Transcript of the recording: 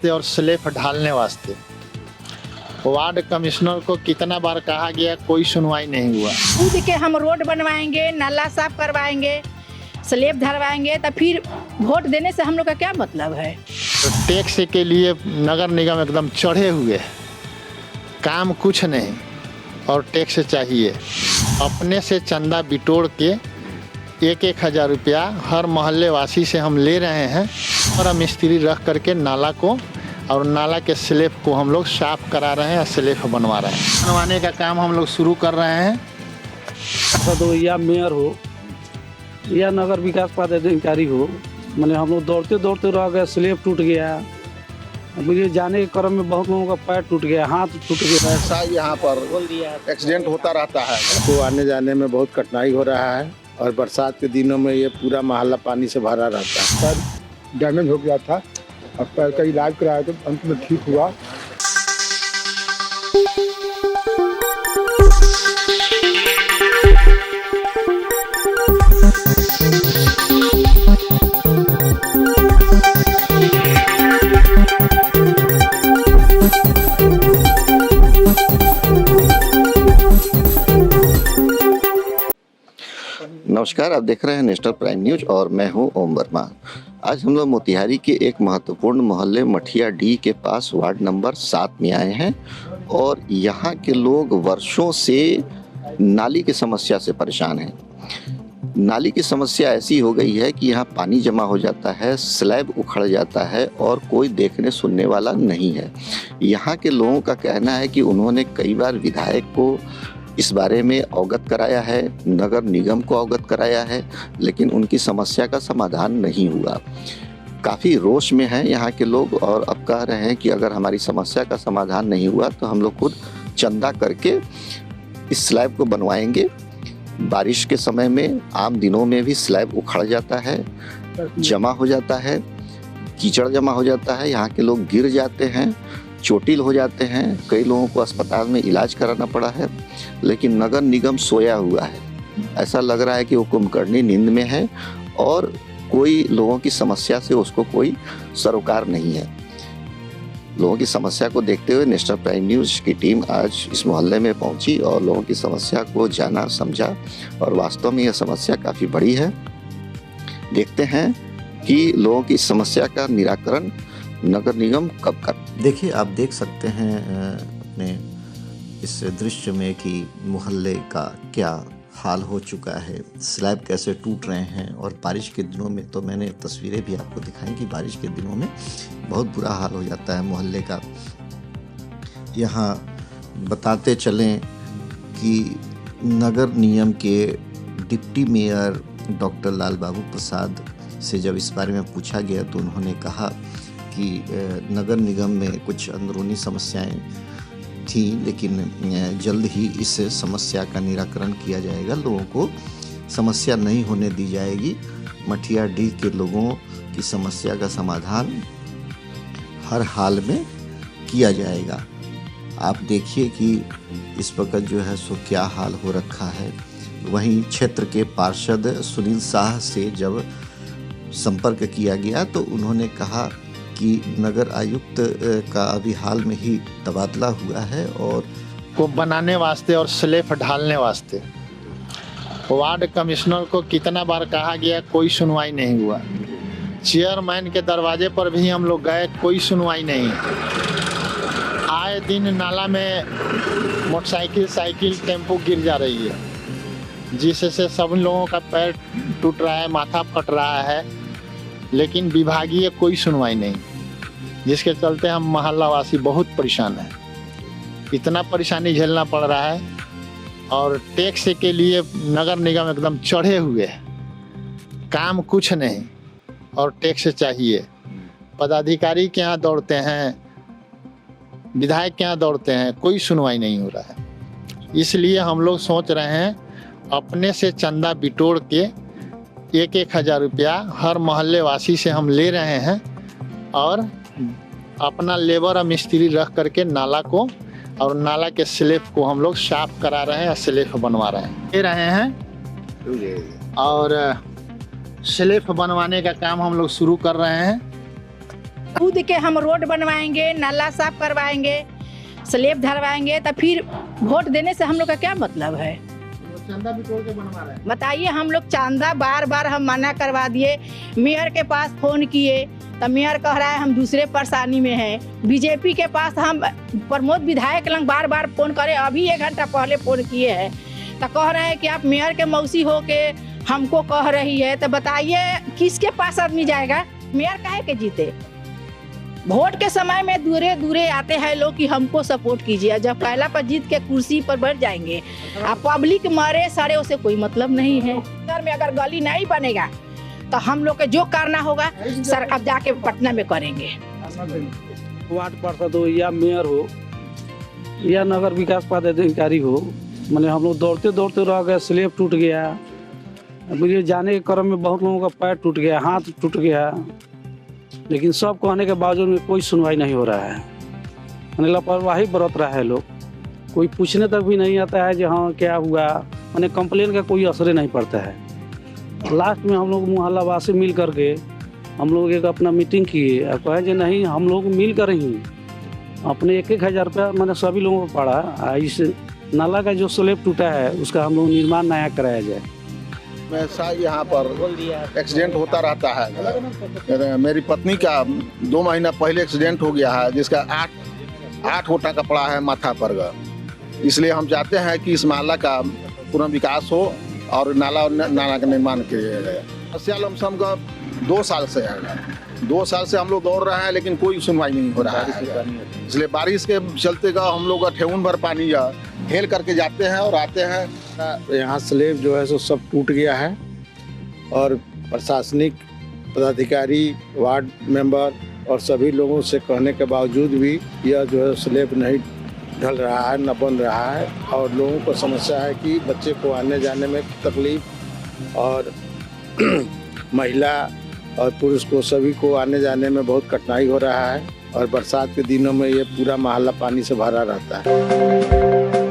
वास्ते और स्लैब ढालने वास्ते वार्ड कमिश्नर को कितना बार कहा गया, कोई सुनवाई नहीं हुआ। कूद के हम रोड बनवाएंगे, नाला साफ करवाएंगे, स्लैब धरवाएंगे, तो फिर वोट देने से हम लोग का क्या मतलब है। तो टैक्स के लिए नगर निगम एकदम चढ़े हुए, काम कुछ नहीं और टैक्स चाहिए। अपने से चंदा बिटोड़ के 1,000 रुपया हर मोहल्ले वासी से हम ले रहे हैं और हम मिस्त्री रख करके नाला को और नाला के स्लैब को हम लोग साफ करा रहे हैं, स्लैब बनवा रहे हैं। बनवाने का काम हम लोग शुरू कर रहे हैं। तो या मेयर हो या नगर विकास पदाधिकारी हो, मैंने हम लोग दौड़ते दौड़ते रह गए, स्लैब टूट गया। मुझे जाने के क्रम में बहुत लोगों का पैर टूट गया, हाथ टूट गया। ऐसा यहाँ पर एक्सीडेंट होता रहता है, तो आने जाने में बहुत कठिनाई हो रहा है और बरसात के दिनों में ये पूरा मोहल्ला पानी से भरा रहता है। पैर डैमेज हो गया था, अब पैर का इलाज कराया तो अंत में ठीक हुआ। नमस्कार, आप देख रहे हैं नेशनल प्राइम न्यूज और मैं हूं ओम वर्मा। आज हम लोग मोतिहारी के एक महत्वपूर्ण मोहल्ले मठिया डी के पास वार्ड नंबर 7 में आए हैं और यहां के लोग वर्षों से नाली की समस्या से परेशान हैं। नाली की समस्या ऐसी हो गई है कि यहाँ पानी जमा हो जाता है, स्लैब उखड़ जाता है और कोई देखने सुनने वाला नहीं है। यहाँ के लोगों का कहना है कि उन्होंने कई बार विधायक को इस बारे में अवगत कराया है, नगर निगम को अवगत कराया है, लेकिन उनकी समस्या का समाधान नहीं हुआ। काफ़ी रोष में हैं यहाँ के लोग और अब कह रहे हैं कि अगर हमारी समस्या का समाधान नहीं हुआ तो हम लोग खुद चंदा करके इस स्लैब को बनवाएंगे। बारिश के समय में, आम दिनों में भी स्लैब उखड़ जाता है, जमा हो जाता है, कीचड़ जमा हो जाता है, यहाँ के लोग गिर जाते हैं, चोटिल हो जाते हैं। कई लोगों को अस्पताल में इलाज कराना पड़ा है, लेकिन नगर निगम सोया हुआ है। ऐसा लग रहा है कि वो कुंभकर्णी नींद में है और कोई लोगों की समस्या से उसको कोई सरोकार नहीं है। लोगों की समस्या को देखते हुए नेशनल प्राइम न्यूज की टीम आज इस मोहल्ले में पहुंची और लोगों की समस्या को जाना, समझा और वास्तव में यह समस्या काफ़ी बड़ी है। देखते हैं कि लोगों की समस्या का निराकरण नगर निगम कब कर। देखिए, आप देख सकते हैं अपने इस दृश्य में कि मोहल्ले का क्या हाल हो चुका है, स्लैब कैसे टूट रहे हैं। और बारिश के दिनों में तो मैंने तस्वीरें भी आपको दिखाई कि बारिश के दिनों में बहुत बुरा हाल हो जाता है मोहल्ले का। यहाँ बताते चलें कि नगर निगम के डिप्टी मेयर डॉक्टर लाल बाबू प्रसाद से जब इस बारे में पूछा गया तो उन्होंने कहा कि नगर निगम में कुछ अंदरूनी समस्याएं थी, लेकिन जल्द ही इस समस्या का निराकरण किया जाएगा। लोगों को समस्या नहीं होने दी जाएगी। मठिया डी के लोगों की समस्या का समाधान हर हाल में किया जाएगा। आप देखिए कि इस वक्त जो है सो क्या हाल हो रखा है। वहीं क्षेत्र के पार्षद सुनील शाह से जब संपर्क किया गया तो उन्होंने कहा कि नगर आयुक्त का अभी हाल में ही तबादला हुआ है और को बनाने वास्ते और स्लैब ढालने वास्ते वार्ड कमिश्नर को कितना बार कहा गया, कोई सुनवाई नहीं हुआ। चेयरमैन के दरवाजे पर भी हम लोग गए, कोई सुनवाई नहीं। आए दिन नाला में मोटरसाइकिल, साइकिल, टेम्पो गिर जा रही है, जिससे सब लोगों का पैर टूट रहा है, माथा फट रहा है, लेकिन विभागीय कोई सुनवाई नहीं, जिसके चलते हम मोहल्ला वासी बहुत परेशान हैं। इतना परेशानी झेलना पड़ रहा है और टैक्स के लिए नगर निगम एकदम चढ़े हुए है, काम कुछ नहीं और टैक्स चाहिए। पदाधिकारी के यहाँ दौड़ते हैं, विधायक के यहाँ दौड़ते हैं, कोई सुनवाई नहीं हो रहा है। इसलिए हम लोग सोच रहे हैं अपने से चंदा बिटोड़ के 1,000 रुपया हर मोहल्ले वासी से हम ले रहे हैं और अपना लेबर और मिस्त्री रख करके नाला को और नाला के स्लैब को हम लोग साफ करा रहे हैं, स्लैब बनवा रहे हैं और स्लैब बनवाने का काम हम लोग शुरू कर रहे हैं। कूद के हम रोड बनवाएंगे, नाला साफ करवाएंगे, स्लेब धरवाएंगे, तो फिर वोट देने से हम लोग का क्या मतलब है? चंदा बिटोर के बनवा रहे हैं। बताइए, हम लोग चांदा बार बार हम मना करवा दिए, मेयर के पास फोन किए तो मेयर कह रहा है हम दूसरे परेशानी में हैं। बीजेपी के पास हम प्रमोद विधायक लंग बार बार फोन करे, अभी 1 घंटा पहले फोन किए हैं, तो कह रहे हैं कि आप मेयर के मौसी हो के हमको कह रही है। तो बताइए किसके पास आदमी जाएगा? मेयर काहे के जीते? वोट के समय में दूरे दूरे आते हैं लोग कि हमको सपोर्ट कीजिए, जब पहला पर जीत के कुर्सी पर बैठ जाएंगे अब पब्लिक मरे सड़े उसे कोई मतलब नहीं है। घर में अगर गली नहीं बनेगा तो हम लोग के जो करना होगा सर अब जाके पटना में करेंगे। वार्ड पार्षद हो या मेयर हो या नगर विकास पदाधिकारी हो, मैंने हम लोग दौड़ते दौड़ते रह गए, स्लेब टूट गया, मुझे जाने के क्रम में बहुत लोगों का पैर टूट गया, हाथ टूट गया, लेकिन सब कहने के बावजूद में कोई सुनवाई नहीं हो रहा है। मैंने लापरवाही बरत रहा है लोग, कोई पूछने तक भी नहीं आता है कि हाँ क्या हुआ, मैंने कंप्लेन का कोई असर नहीं पड़ता है। लास्ट में हम लोग मोहल्ला वासी मिल करके हम लोग एक अपना मीटिंग किए और कहे कि नहीं, हम लोग मिल कर ही अपने 1-1 हज़ार रुपया मैंने सभी लोगों को पड़ा, इस नाला का जो स्लेब टूटा है उसका हम लोग निर्माण नया कराया जाए। हमेशा यहाँ पर एक्सीडेंट होता रहता है। मेरी पत्नी का 2 महीना पहले एक्सीडेंट हो गया है, जिसका 8 होटा का पड़ा है माथा पर। इसलिए हम चाहते हैं कि इस मोहल्ला का पूर्ण विकास हो और नाला का निर्माण किया जाए। समस्या लमसम का 2 साल से है, 2 साल से हम लोग दौड़ रहे हैं लेकिन कोई सुनवाई नहीं हो रहा है। इसलिए बारिश के चलते का हम लोग का ठेहुन भर पानी हेल करके जाते हैं और आते हैं। यहाँ स्लेब जो है सो सब टूट गया है और प्रशासनिक पदाधिकारी, वार्ड मेंबर और सभी लोगों से कहने के बावजूद भी यह जो है स्लेब नहीं ढल रहा है, न बन रहा है। और लोगों को समस्या है कि बच्चे को आने जाने में तकलीफ और महिला और पुरुष को सभी को आने जाने में बहुत कठिनाई हो रहा है। और बरसात के दिनों में ये पूरा मोहल्ला पानी से भरा रहता है।